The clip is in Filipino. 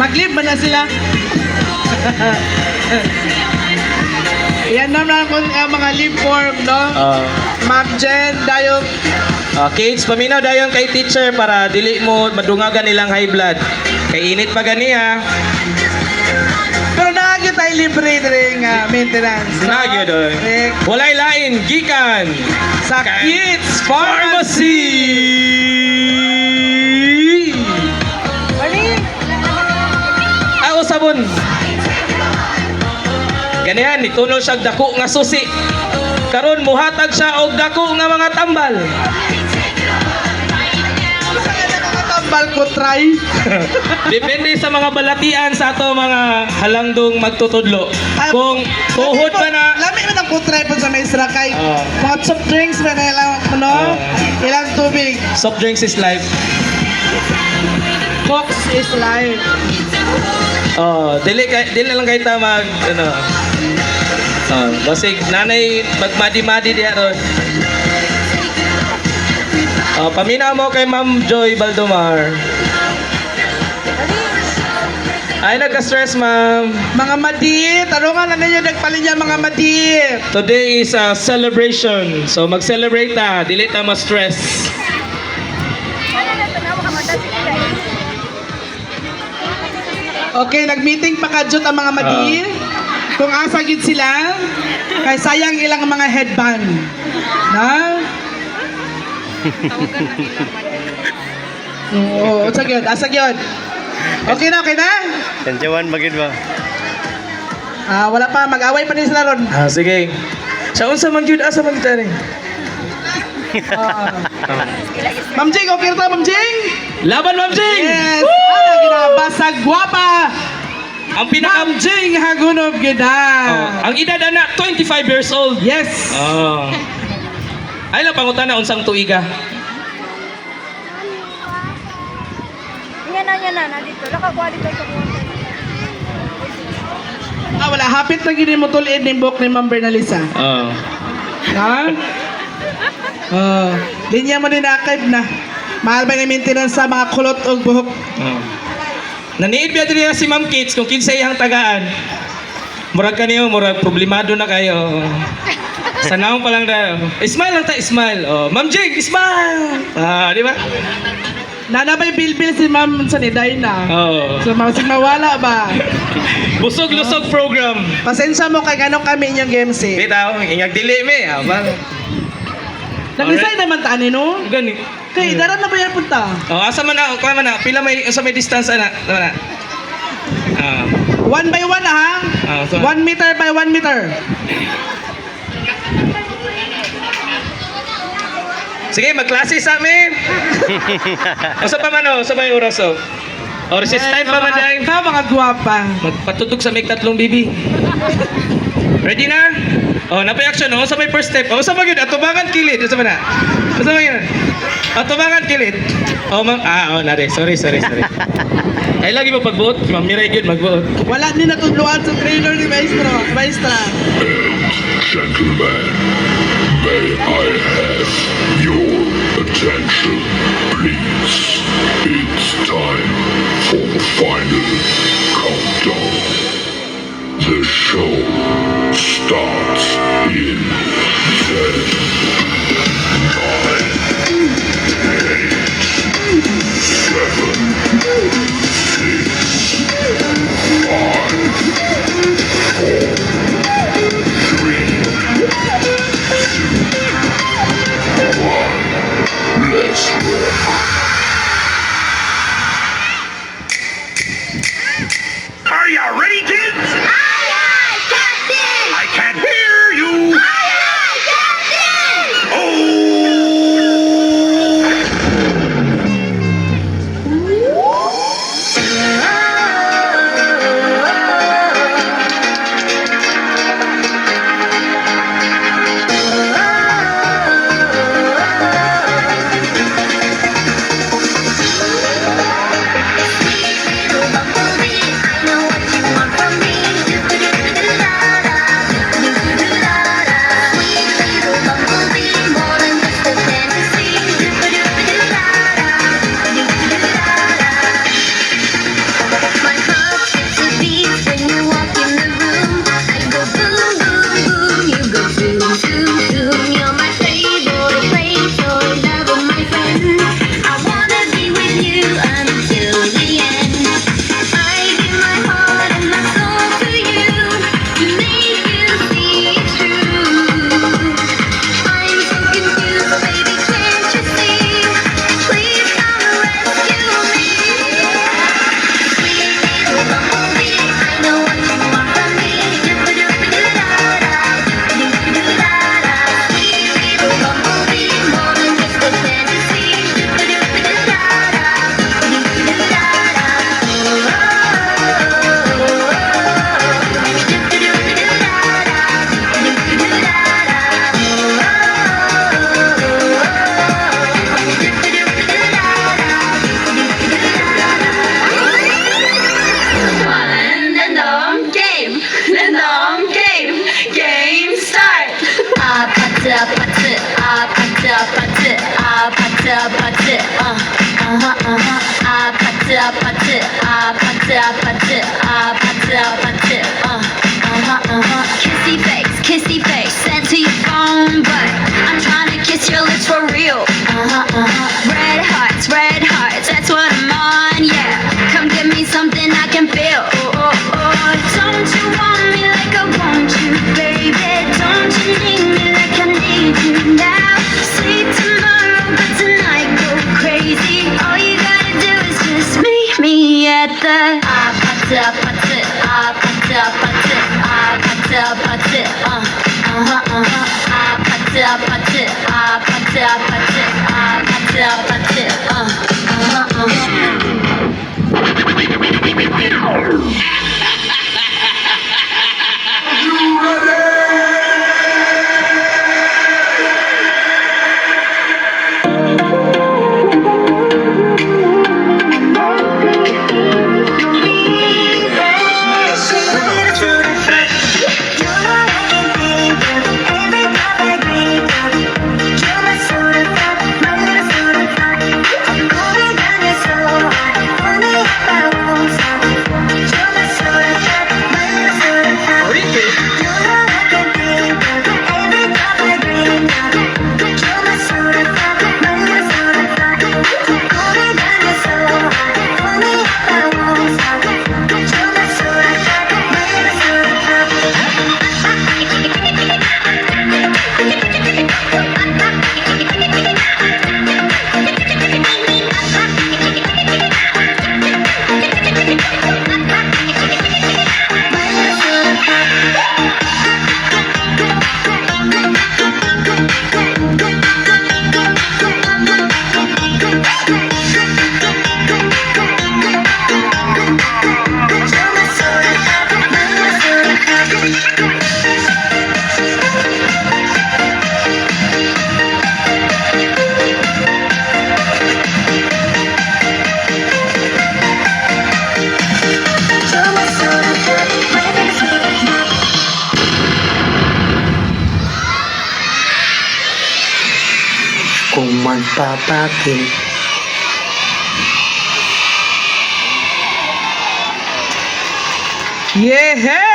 Mag-live ba na sila? Yan naman kung mga live form, no? Ma'am Jen, dayong Kids, paminaw dayon kay teacher para dili mo madungagan nilang high blood. Kay init pa gani ha. pero nakakita tayo libre rin maintenance. No? Nagyo doon. Walay lain gikan Sa Kids Pharmacy! Ako sabon. Ganihan, nitunol siya dako nga susi. Karon muhatag siya og dako nga mga tambal. Tambal ko try. Depende sa mga balatian sa ato mga halangdong magtutudlo. Kung tuhod pa na Lami man ang kutray po sa maestra kay mga soft drinks ba na ilang ano? Ilang tubig. soft drinks is life. Cox is life. Dili lang kay ta mag ano. Basig nanay magmadi-madi diha ron. Pamina mo kay Ma'am Joy Baldomar. Ay, nagka-stress, ma'am. Mga madi, tarungan na ninyo nagpalinya mga madi. Today is a celebration. So, mag-celebrate ta. Dili ta ma-stress. Okay, nag-meeting pa kadyot ang mga madi. Kung asagid sila, kay sayang ilang mga headband. Na? Oo, asag yun. Okay na, okay na? Tanjawan magid ba? Wala pa, mag-away pa din sila ron. Sige. Sa unsa man gyud asa man kita ni? Ma'am Jing, okay na Ma'am Jing? Laban, Ma'am Jing! Yes! Ano ginabasag gwapa? Ang pinaka Ma'am Jing Hagunob gina. ang edad anak 25 years old. Yes! Ay lang pangutan na unsang tuiga. Yan na, dito. Naka-qualify ka po. Wala, hapit na gini mo tulid ng book ni Ma'am Bernalisa. Ha? Linya mo din archive na. Mahal ba yung maintenance sa mga kulot o buhok? Naniid biya diri si Ma'am Kids kung kinsa iyang tagaan. Murag kaniyo, murag problemado na kayo. Sanawang pa lang daw. Smile lang ta, smile. Ma'am Jig, smile! Di ba? Nanabay bilbil si Ma'am sa niday na. So, mawala ba? Busog-lusog program. Pasensya mo kay ganong kami inyong games eh. Bitaw, ingag dili me. Abang. Nag-design naman tani no? Gani. Kay, daran na ba yan punta? Asa man na, kuha man na. Pila may, sa may distance ana. Tama na. 1 by 1 ha? 1 meter by 1 meter. Sige, magklase sa amin. Usa pa man sa may oras Or recess time pa man dahil. Mga gwapa. Magpatutog sa may tatlong bibi. Ready na? Napay action sa may first step. Sa magid atubangan kilid. Sa man na. Sa magid. Atubangan kilid. Nare. Sorry. Ay lagi mo pagbuot. Ma'am Miray gyud magbuot. Wala ni natudluan sa trainer ni Maestra. Gentlemen, may I have your attention, please? It's time for the final countdown. The show starts in 10, 9, 8, 7, 6, 5, 4, 3, 2, 1. Let's rock. Kissy face, sent to your phone, but I'm trying to kiss your lips for real. Red hearts, that's what I'm on, yeah. Come give me something I can feel. Don't you want me like I want you, baby? Don't you need me like I need you now? Sleep tomorrow, but tonight go crazy. All you gotta do is just meet me at the Kung magpapakit Yeah!